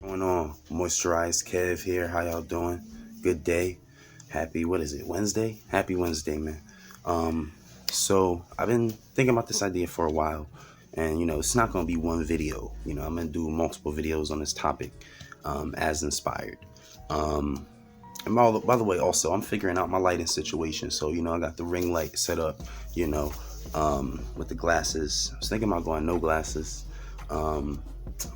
Going on? Moisturized Kev here. How y'all doing? Good day. Happy, what is it, Wednesday? Happy Wednesday, man. Um, so I've been thinking about this idea for a while, and it's not gonna be one video. I'm gonna do multiple videos on this topic, as inspired. Um, and by the way, also I'm figuring out my lighting situation. So I got the ring light set up. With the glasses. I was thinking about going no glasses. Um,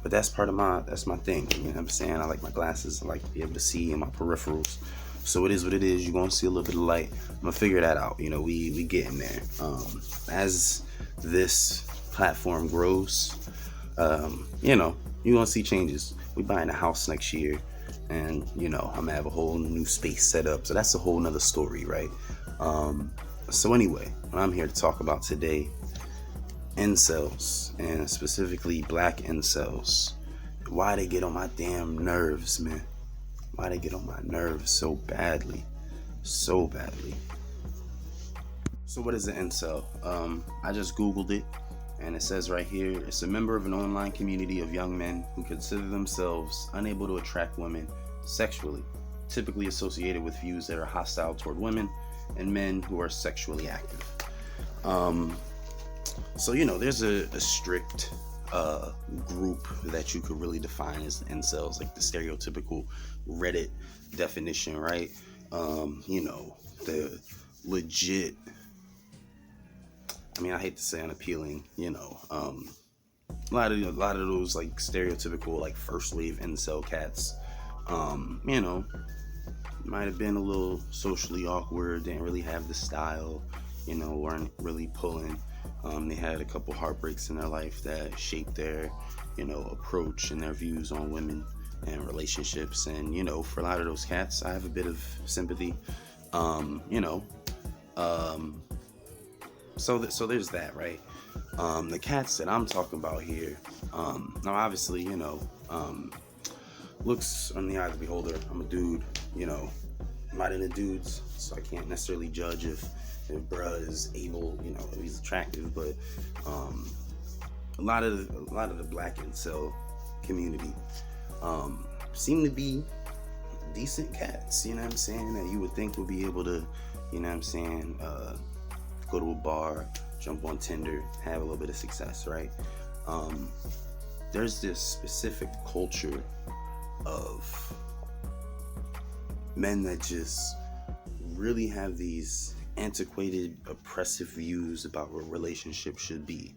but that's my thing. You know what I'm saying? I like my glasses. I like to be able to see in my peripherals. So it is what it is. You're gonna see a little bit of light. I'm gonna figure that out. We getting there. As this platform grows, you're gonna see changes. We buying a house next year, and I'm gonna have a whole new space set up. So that's a whole nother story, right? So anyway, what I'm here to talk about today, incels, and specifically black incels. Why they get on my damn nerves, man. Why they get on my nerves so badly. So badly. So what is an incel? I just Googled it, and it says right here, it's a member of an online community of young men who consider themselves unable to attract women sexually, typically associated with views that are hostile toward women and men who are sexually active. So there's a strict group that you could really define as incels, like the stereotypical Reddit definition, right? The legit. I mean, I hate to say unappealing. A lot of those like stereotypical like first wave incel cats. Might have been a little socially awkward, didn't really have the style, weren't really pulling. They had a couple heartbreaks in their life that shaped their, approach and their views on women and relationships. And, for a lot of those cats, I have a bit of sympathy. So there's that, right? The cats that I'm talking about here, now obviously, looks on the eye of the beholder. I'm a dude, I'm not into dudes, so I can't necessarily judge if bruh is able, if he's attractive. But a lot of the black incel community seem to be decent cats, you know what I'm saying, that you would think would be able to, go to a bar, jump on Tinder, have a little bit of success, right? There's this specific culture of men that just really have these antiquated, oppressive views about what relationships should be.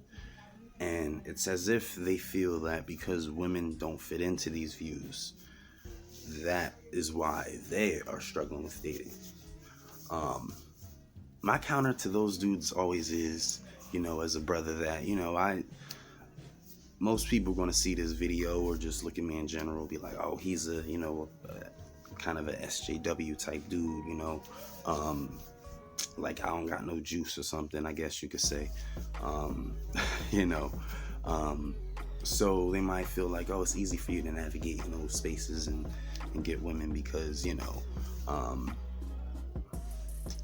And it's as if they feel that because women don't fit into these views, that is why they are struggling with dating. My counter to those dudes always is, as a brother, that, most people are going to see this video or just look at me in general, be like, oh, he's a kind of a SJW type dude, like I don't got no juice or something, I guess you could say. So they might feel like, oh, it's easy for you to navigate in those spaces and get women because,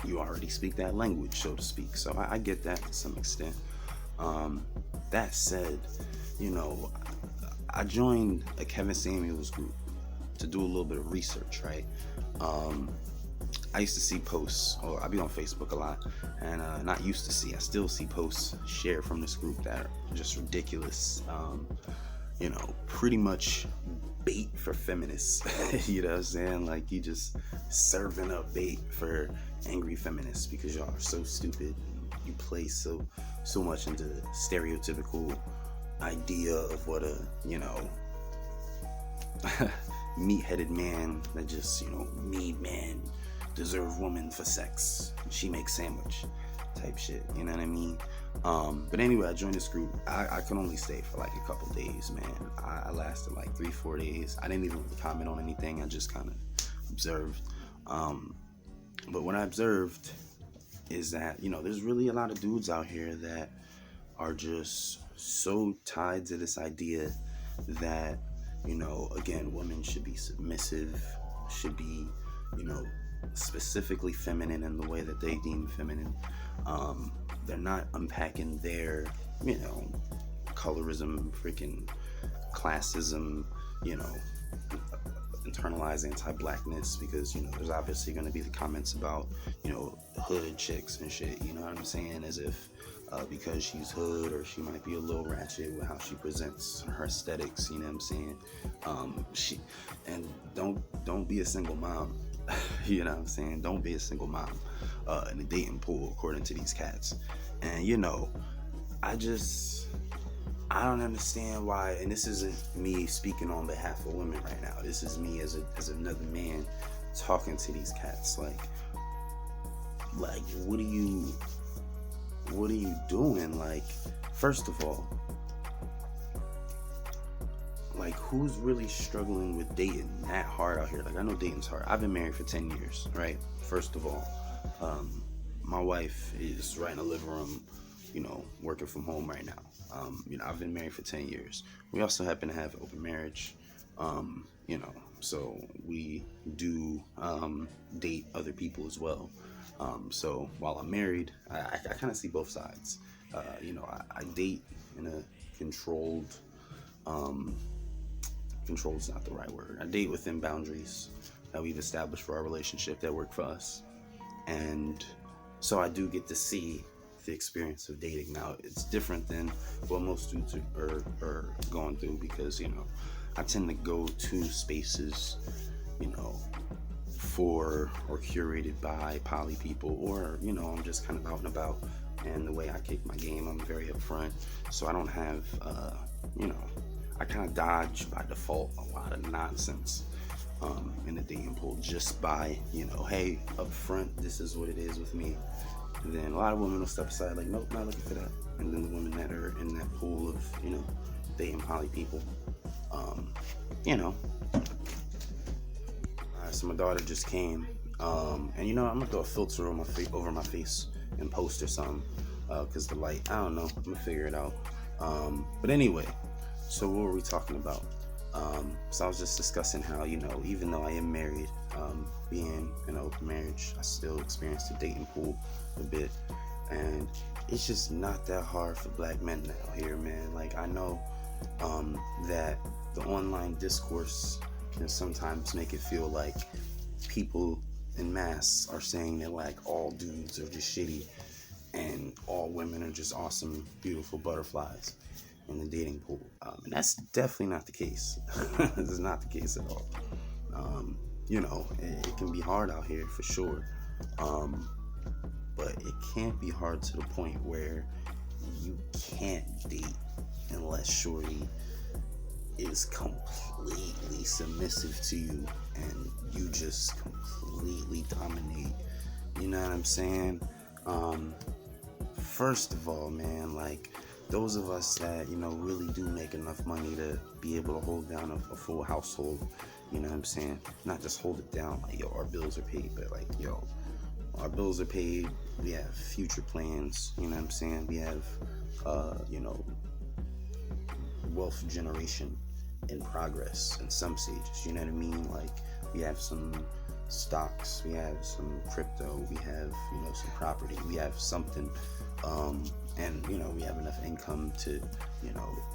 you already speak that language, so to speak. So I get that to some extent. That said, I joined a Kevin Samuels group to do a little bit of research, right? I used to see posts, or I be on Facebook a lot, and not used to see, I still see posts shared from this group that are just ridiculous. Pretty much bait for feminists. You know what I'm saying? Like, you just serving up bait for angry feminists because y'all are so stupid. You play so much into the stereotypical idea of what a meat-headed man that just meat man deserve woman for sex, she makes sandwich type shit, you know what I mean? But anyway, I joined this group. I could only stay for like a couple days, man. I lasted like 3-4 days. I didn't even really comment on anything. I just kind of observed. But what I observed is that there's really a lot of dudes out here that are just so tied to this idea that again, women should be submissive, should be specifically feminine in the way that they deem feminine. They're not unpacking their colorism, freaking classism, internalize anti-blackness, because there's obviously going to be the comments about hood chicks and shit, you know what I'm saying, as if because she's hood, or she might be a little ratchet with how she presents her aesthetics, you know what I'm saying. She and don't be a single mom. You know what I'm saying, don't be a single mom in the dating pool, according to these cats. And I don't understand why, and this isn't me speaking on behalf of women right now. This is me as another man talking to these cats. Like, what are you doing? Like, first of all, like, who's really struggling with dating that hard out here? Like, I know dating's hard. I've been married for 10 years, right? First of all, my wife is right in the living room, working from home right now. I've been married for 10 years. We also happen to have open marriage, so we do date other people as well. So while I'm married, I kind of see both sides. I date in a controlled, controlled's not the right word. I date within boundaries that we've established for our relationship that work for us. And so I do get to see the experience of dating. Now, it's different than what most dudes are going through, because I tend to go to spaces for or curated by poly people, or I'm just kind of out and about, and the way I kick my game, I'm very upfront, so I don't have I kind of dodge by default a lot of nonsense in the dating pool, just by hey, up front, this is what it is with me. And then a lot of women will step aside like, nope, not looking for that. And then the women that are in that pool of dating poly people, so my daughter just came, and I'm gonna throw a filter on over my face and post or something, because the light, I don't know, I'm gonna figure it out. But anyway, so what were we talking about? So I was just discussing how, even though I am married, being in an open marriage, I still experience the dating pool a bit, and it's just not that hard for black men out here, man. Like, I know that the online discourse can sometimes make it feel like people in mass are saying that, like, all dudes are just shitty and all women are just awesome, beautiful butterflies in the dating pool. And that's definitely not the case. This is not the case at all. It can be hard out here for sure. But it can't be hard to the point where you can't date unless shorty is completely submissive to you and you just completely dominate. You know what I'm saying? First of all, man, like, those of us that, really do make enough money to be able to hold down a full household, you know what I'm saying? Not just hold it down, like, our bills are paid, but like, our bills are paid, we have future plans, you know what I'm saying? We have, wealth generation in progress in some stages, you know what I mean? Like, we have some stocks, we have some crypto, we have, some property, we have something, and, we have enough income to,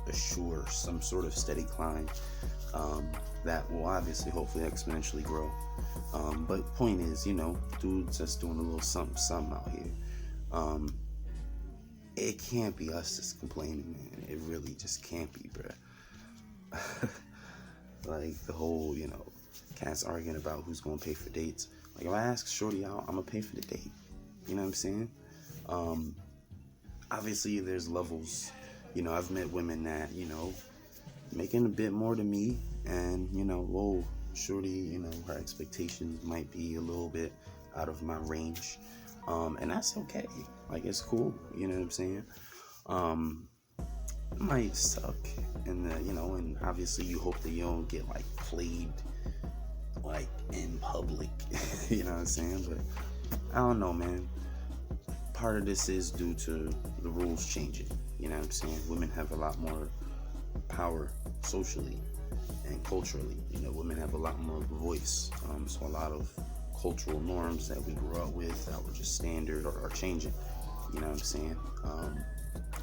assure some sort of steady climb, that will obviously, hopefully, exponentially grow. But point is, dudes that's doing a little something out here. It can't be us that's complaining, man. It really just can't be, bruh. Like, the whole, cats arguing about who's gonna pay for dates. Like, if I ask shorty out, I'm gonna pay for the date. You know what I'm saying? Obviously, there's levels. I've met women that, making a bit more than me, and, whoa, shorty, her expectations might be a little bit out of my range. And that's okay. Like, it's cool. You know what I'm saying? It might suck. And, and obviously you hope that you don't get, like, played, like, in public. You know what I'm saying? But I don't know, man. Part of this is due to the rules changing. You know what I'm saying? Women have a lot more power socially and culturally. Women have a lot more of a voice. So a lot of cultural norms that we grew up with that were just standard are changing. You know what I'm saying?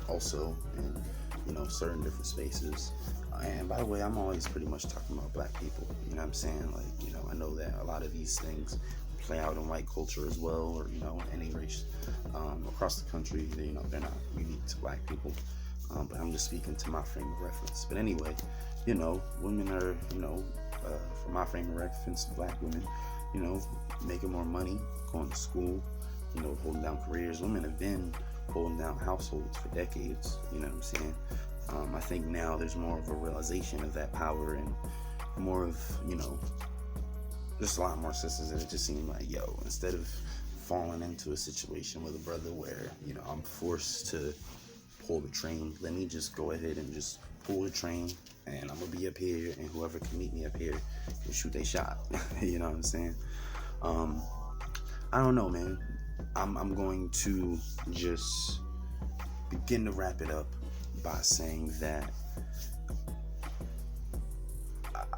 Also, in certain different spaces. And by the way, I'm always pretty much talking about black people. You know what I'm I'm saying? Like, I know that a lot of these things play out in white culture as well, or, any race across the country. They're not unique to black people. But I'm just speaking to my frame of reference. But anyway, women are, for my frame of reference, black women, making more money, going to school, holding down careers. Women have been holding down households for decades, you know what I'm saying? I think now there's more of a realization of that power, and more of, just a lot more sisters that it just seem like, yo, instead of falling into a situation with a brother where, I'm forced to pull the train, let me just go ahead and just pull the train, and I'm gonna be up here, and whoever can meet me up here can shoot their shot. You know what I'm saying? I don't know, man. I'm going to just begin to wrap it up by saying that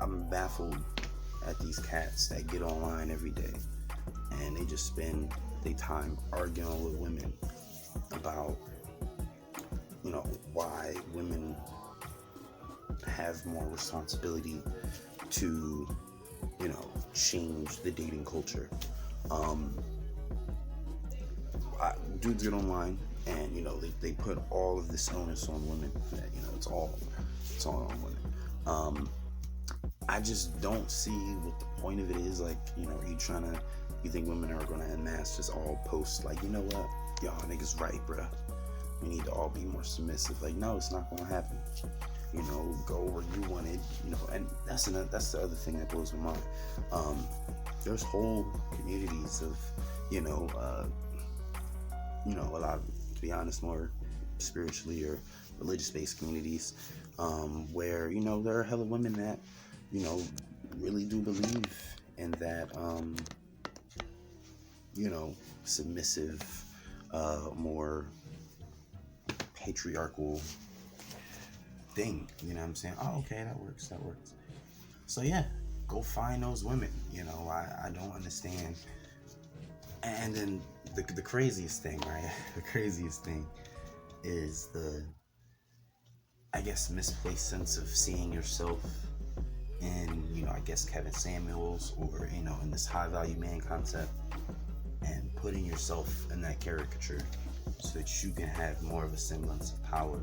I'm baffled at these cats that get online every day and they just spend their time arguing with women about, why women have more responsibility to, change the dating culture. Dudes get online and, they put all of this onus on women. It's all on women. I just don't see what the point of it is. Like, you think women are gonna en masse just all post like, you know what, y'all niggas right, bruh, we need to all be more submissive. Like, no, it's not gonna happen. Go where you wanted, and that's the other thing that blows my mind. There's whole communities of, a lot of, to be honest, more spiritually or religious-based communities, where, there are hella women that, really do believe in that, submissive, more patriarchal thing. You know what I'm saying? Oh, okay, that works. So yeah, go find those women. I don't understand. And then the craziest thing, right? The craziest thing is the, I guess, misplaced sense of seeing yourself in, I guess, Kevin Samuels, or, in this high value man concept, and putting yourself in that caricature so that you can have more of a semblance of power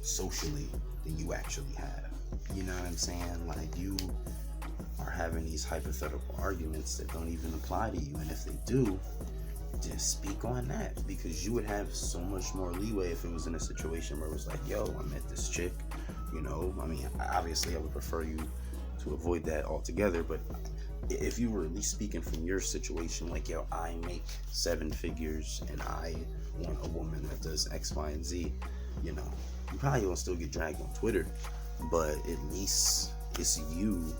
socially than you actually have. You know what I'm saying? Like, you are having these hypothetical arguments that don't even apply to you, and if they do, just speak on that, because you would have so much more leeway if it was in a situation where it was like, yo, I met this chick, obviously I would prefer you to avoid that altogether, but if you were at least speaking from your situation, like, yo, I make 7 figures and I want a woman that does X, Y, and Z, you probably won't still get dragged on Twitter, but at least it's you,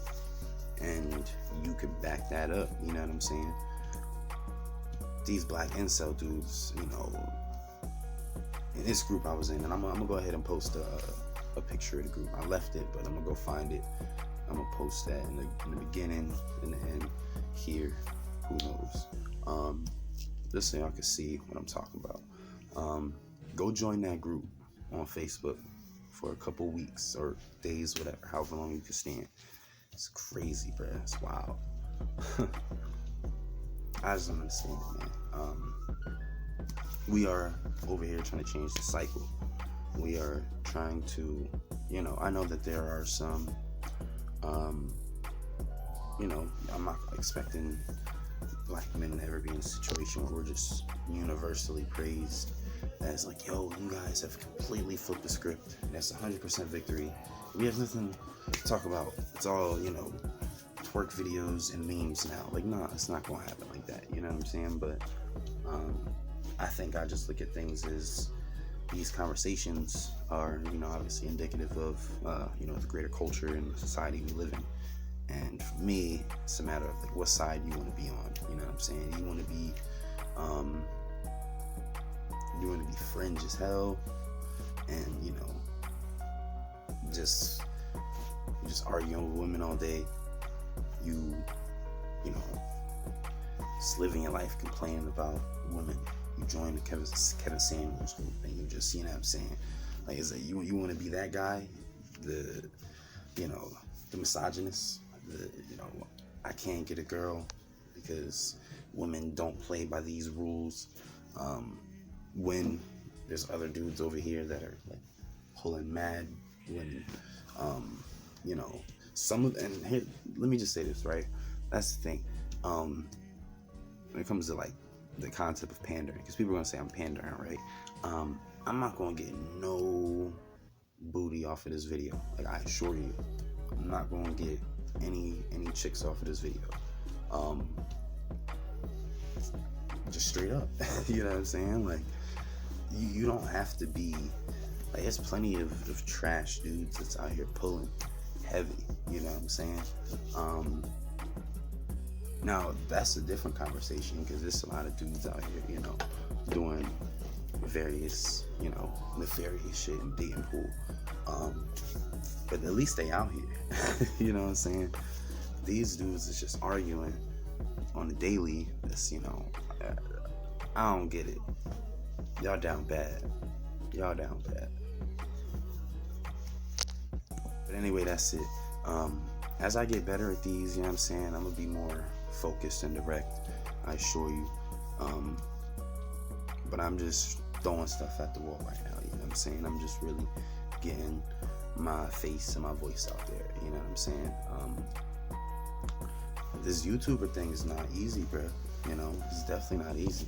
and you can back that up. You know what I'm saying? These black incel dudes, in this group I was in, and I'm gonna go ahead and post a picture of the group. I left it, but I'm gonna go find it. I'm gonna post that in the beginning, in the end, here. Who knows? Just so y'all can see what I'm talking about. Go join that group on Facebook for a couple weeks or days, whatever, however long you can stand. It's crazy, bro. It's wild. I just don't understand it, man. We are over here trying to change the cycle. We are trying to, I know that there are some, I'm not expecting black men to ever be in a situation where we're just universally praised as like, yo, you guys have completely flipped the script. That's 100% victory. We have nothing to talk about. It's all, twerk videos and memes now. Like, nah, it's not gonna happen like that. You know what I'm saying? But I think I just look at things as these conversations are, obviously indicative of, the greater culture and the society we live in. And for me, it's a matter of like what side you want to be on. You know what I'm saying? You want to be, fringe as hell, and just arguing with women all day. You just living your life complaining about women. You join the Kevin Samuels group, and you just, you know what I'm saying? Like, is that you want to be that guy, the misogynist, I can't get a girl because women don't play by these rules. When there's other dudes over here that are like pulling mad when, um, you know, some of, and here, let me just say this, right? That's the thing. When it comes to like the concept of pandering, because people are gonna say I'm pandering, right? I'm not gonna get no booty off of this video. Like, I assure you, I'm not gonna get any chicks off of this video. Um, just straight up, you know what I'm saying? Like, you don't have to be like. There's plenty of trash dudes that's out here pulling heavy. You know what I'm saying? Now that's a different conversation because there's a lot of dudes out here, doing various, nefarious shit in dating pool. But at least they out here. You know what I'm saying? These dudes is just arguing on the daily. That's, I don't get it. Y'all down bad. Y'all down bad. But anyway, that's it. As I get better at these, you know what I'm saying, I'm gonna be more focused and direct, I assure you. But I'm just throwing stuff at the wall right now, you know what I'm saying? I'm just really getting my face and my voice out there, you know what I'm saying? This YouTuber thing is not easy, bro. It's definitely not easy.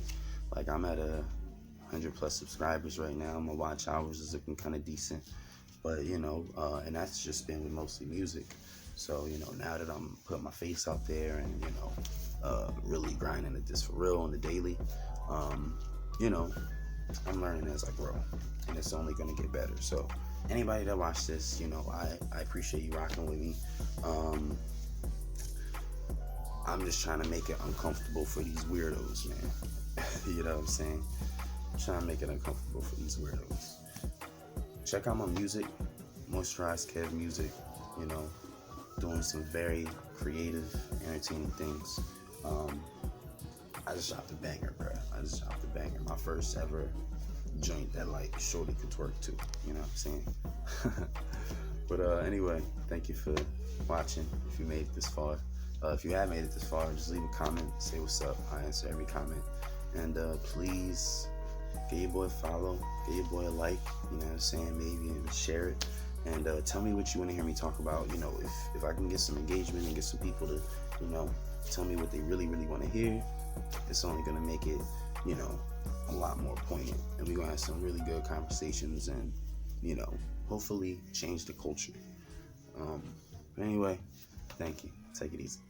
Like, I'm at 100 plus subscribers right now. My watch hours is looking kind of decent, but and that's just been with mostly music. So now that I'm putting my face out there and really grinding at this for real on the daily, I'm learning as I grow, and it's only gonna get better. So anybody that watched this, I appreciate you rocking with me. I'm just trying to make it uncomfortable for these weirdos, man. You know what I'm saying? I'm trying to make it uncomfortable for these weirdos. Check out my music, Moisturized Kev Music, doing some very creative, entertaining things. I just dropped a banger, bro. My first ever joint that like shorty could twerk to, you know what I'm saying? But anyway, thank you for watching. If you made it this far. If you have made it this far, just leave a comment, say what's up. I answer every comment. And please give your boy a follow, give your boy a like, you know what I'm saying, maybe, and share it. And tell me what you want to hear me talk about. If I can get some engagement and get some people to, tell me what they really, really want to hear, it's only going to make it, a lot more poignant. And we're going to have some really good conversations and, hopefully change the culture. But anyway, thank you. Take it easy.